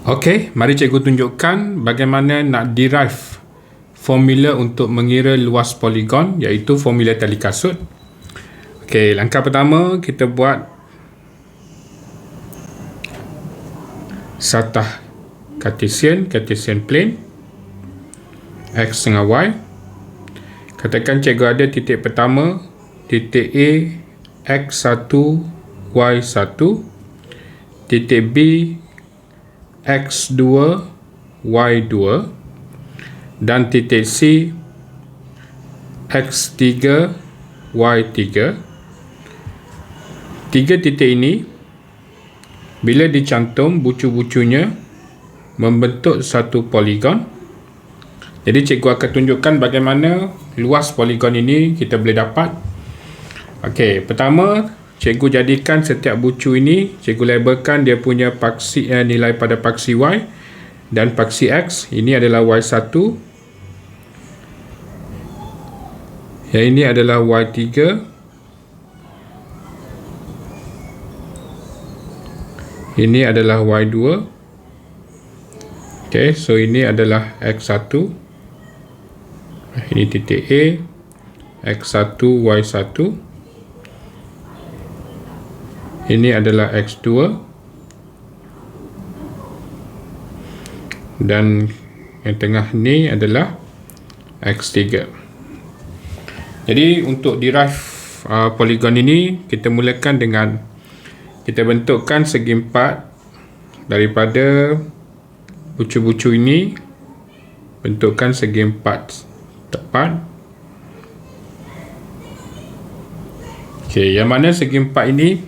Okey, mari cikgu tunjukkan bagaimana nak derive formula untuk mengira luas poligon, iaitu formula tali kasut. Okey, langkah pertama kita buat satah Cartesian plane x dengan y. Katakan cikgu ada titik pertama, titik A x1 y1, titik B x2 y2, dan titik C x3 y3. Tiga titik ini bila dicantum bucu-bucunya membentuk satu poligon. Jadi cikgu akan tunjukkan bagaimana luas poligon ini kita boleh dapat. Okey, pertama cikgu jadikan setiap bucu ini, cikgu labelkan dia punya paksi nilai pada paksi y dan paksi x. Ini adalah y1, yang ini adalah y3, ini adalah y2. Okey, so ini adalah x1, ini titik A, x1 y1, ini adalah x2, dan yang tengah ni adalah x3. Jadi untuk derive poligon ini, kita mulakan dengan kita bentukkan segi empat daripada bucu-bucu ini. Bentukkan segi empat tepat. Okey, yang mana segi empat ini,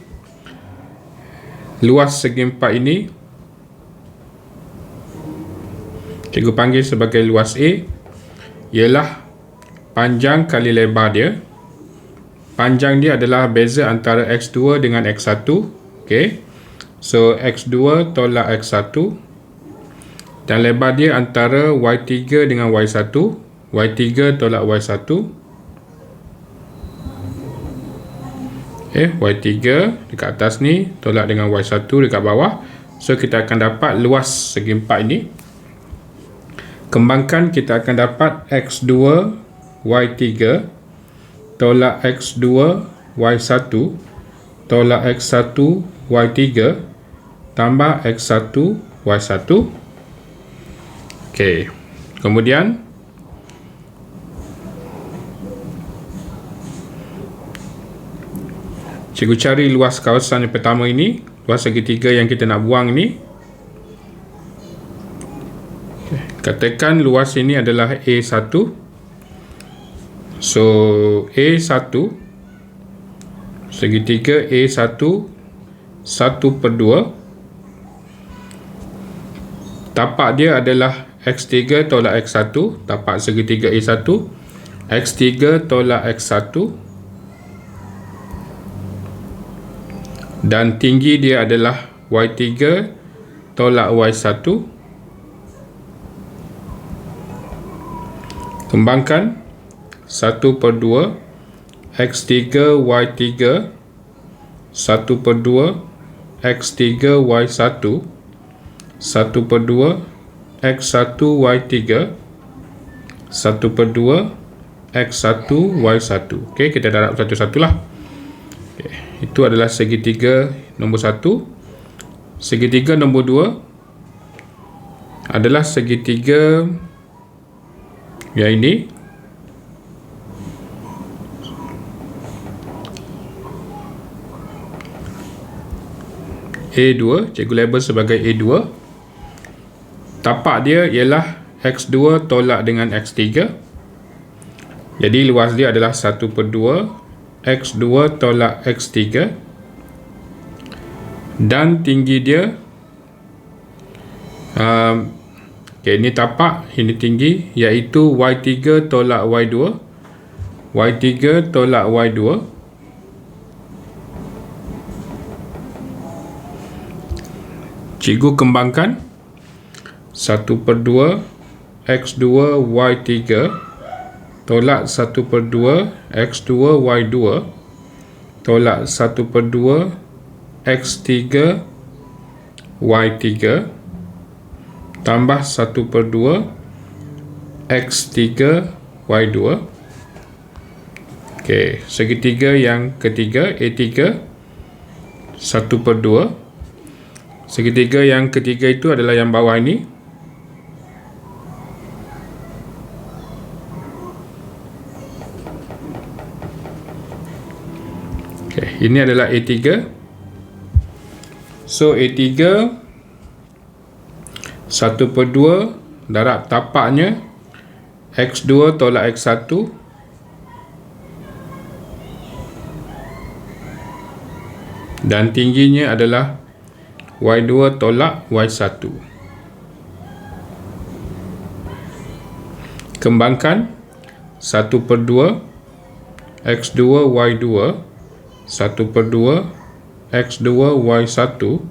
luas segi empat ini cikgu panggil sebagai luas A, ialah panjang kali lebar dia. Panjang dia adalah beza antara x2 dengan x1. Okey, so x2 tolak x1, dan lebar dia antara y3 dengan y1. y3 tolak y1. Y3 dekat atas ni tolak dengan y1 dekat bawah. So kita akan dapat luas segi empat ini. Kembangkan, kita akan dapat x2 y3 tolak x2 y1 tolak x1 y3 tambah x1 y1. Okey, kemudian cikgu cari luas kawasan yang pertama ini, luas segitiga yang kita nak buang ni. Katakan luas ini adalah A1. So A1, segitiga A1 1/2. Tapak dia adalah x3 tolak x1, tapak segitiga A1. x3 tolak x1, dan tinggi dia adalah y3 tolak y1. Kembangkan, 1/2 x3 y3 1/2 x3 y1 1/2 x1 y3 1/2 x1 y1. Okey, kita darab satu-satu lah. Okay. Itu adalah segitiga nombor 1. Segitiga nombor 2 adalah segitiga yang ini. A2, cikgu label sebagai A2. Tapak dia ialah x2 tolak dengan x3. Jadi luas dia adalah 1/2 x2 tolak x3, dan tinggi dia ini tapak, ini tinggi, iaitu y3 tolak y2. y3 tolak y2. Cikgu kembangkan, 1/2 x2 y3 tolak 1/2 x2 y2 tolak 1/2 x3 y3. tambah 1/2 X3 Y2. Okey, segitiga yang ketiga A3 1/2. Segitiga yang ketiga itu adalah yang bawah ini. Okey, ini adalah A3. So A3 1/2 darab tapaknya X2 tolak X1 dan tingginya adalah Y2 tolak Y1. Kembangkan 1/2 X2 Y2 1/2 X2 Y1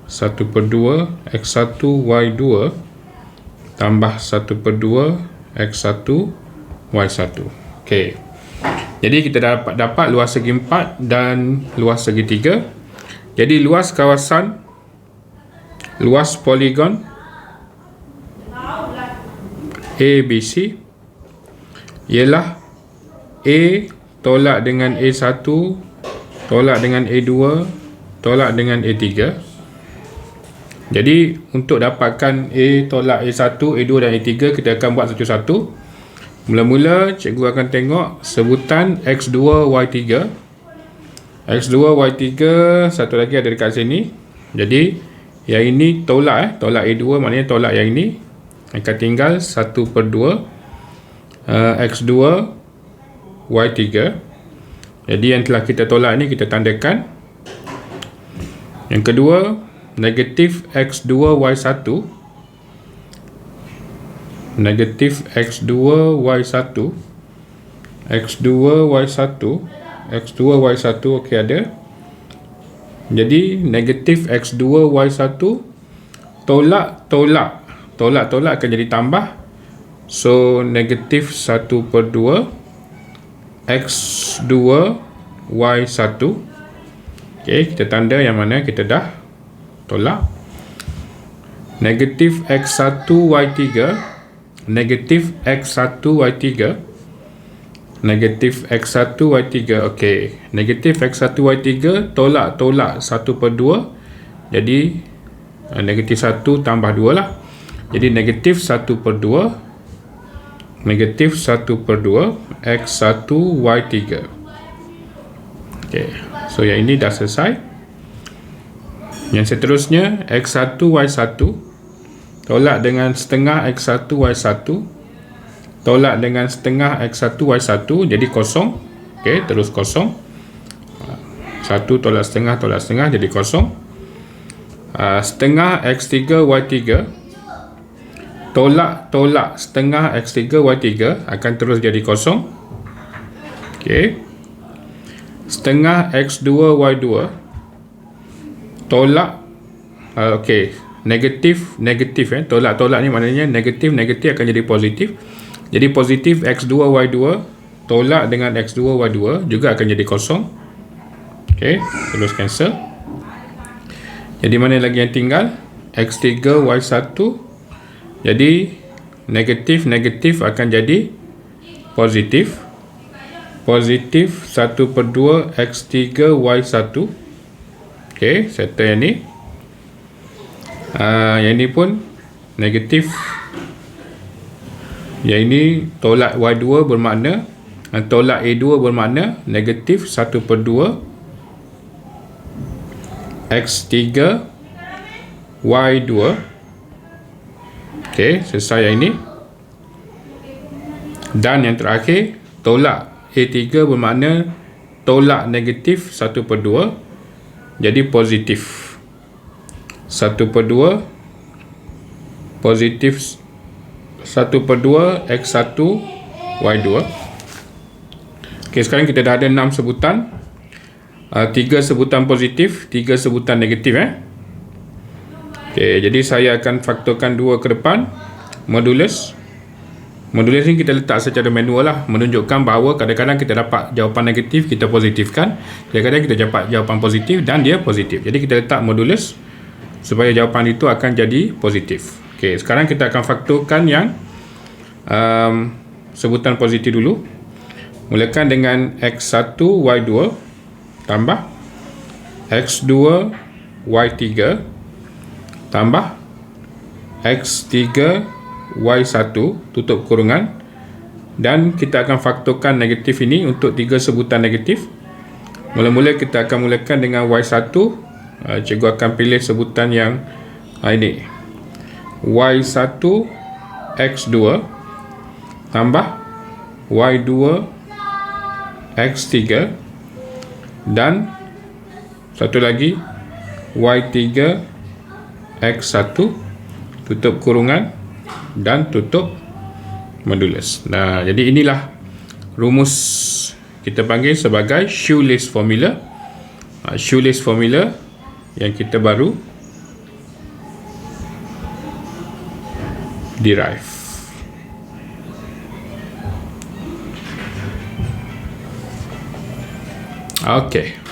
1/2 X1 Y2 tambah 1/2 X1 Y1. Okey. Jadi kita dapat luas segi 4 dan luas segi 3. Jadi luas kawasan, luas poligon ABC ialah A tolak dengan A1 tolak dengan A2 tolak dengan A3. Jadi untuk dapatkan A tolak A1, A2 dan A3, kita akan buat satu-satu. Mula-mula cikgu akan tengok sebutan X2 Y3. X2 Y3 satu lagi ada dekat sini. Jadi yang ini tolak tolak A2, maknanya tolak yang ini. Akan tinggal 1/2 X2 Y3. Jadi yang telah kita tolak ni kita tandakan. Yang kedua, negatif X2 Y1. Negatif X2 Y1. X2 Y1. X2 Y1, okey ada. Jadi negatif X2 Y1 tolak akan jadi tambah. So negatif 1/2 X2 Y1. Okey, kita tanda yang mana kita dah tolak. Negatif X1 Y3. Negatif X1 Y3. Negatif X1 Y3. Okey, negatif X1 Y3 tolak 1/2. Jadi negatif 1 tambah 2 lah. Jadi negatif 1/2 negatif 1/2 X1 Y3. Okey, so yang ini dah selesai. Yang seterusnya X1 Y1 tolak dengan setengah X1 Y1 tolak dengan setengah X1 Y1, jadi kosong. Okey, terus kosong. 1 tolak setengah jadi kosong. Setengah X3 Y3 tolak setengah X3 Y3 akan terus jadi kosong. Okey. Setengah X2 Y2 tolak okey, negatif tolak ni maknanya negatif akan jadi positif. Jadi positif X2 Y2 tolak dengan X2 Y2 juga akan jadi kosong. Okey, terus cancel. Jadi mana lagi yang tinggal? X3 Y1. Jadi negatif akan jadi positif. Positif 1/2 X3 Y1. Okey, settle yang ni. Yang ni pun negatif. Yang ini tolak Y2 bermakna tolak A2 bermakna negatif 1/2 X3 Y2. Okey, selesai yang ini. Dan yang terakhir, tolak A3 bermakna tolak negatif 1/2. Jadi positif 1/2 positif 1/2 X1 Y2. Okey, sekarang kita dah ada 6 sebutan. 3 sebutan positif, 3 sebutan negatif. Okey, jadi saya akan faktorkan 2 ke depan. Modulus ni kita letak secara manual lah, menunjukkan bahawa kadang-kadang kita dapat jawapan negatif, kita positifkan. Kadang-kadang kita dapat jawapan positif dan dia positif. Jadi kita letak modulus supaya jawapan itu akan jadi positif. Okey, sekarang kita akan faktorkan yang sebutan positif dulu. Mulakan dengan X1 Y2 tambah X2 Y3 tambah X3 Y1 tutup kurungan, dan kita akan faktorkan negatif ini untuk 3 sebutan negatif. Mula-mula kita akan mulakan dengan Y1. Cikgu akan pilih sebutan yang ini, Y1 X2 tambah Y2 X3 dan satu lagi Y3 X1 tutup kurungan dan tutup modulus. Nah, jadi inilah rumus kita panggil sebagai shoelace formula. Shoelace formula yang kita baru derive. Okay.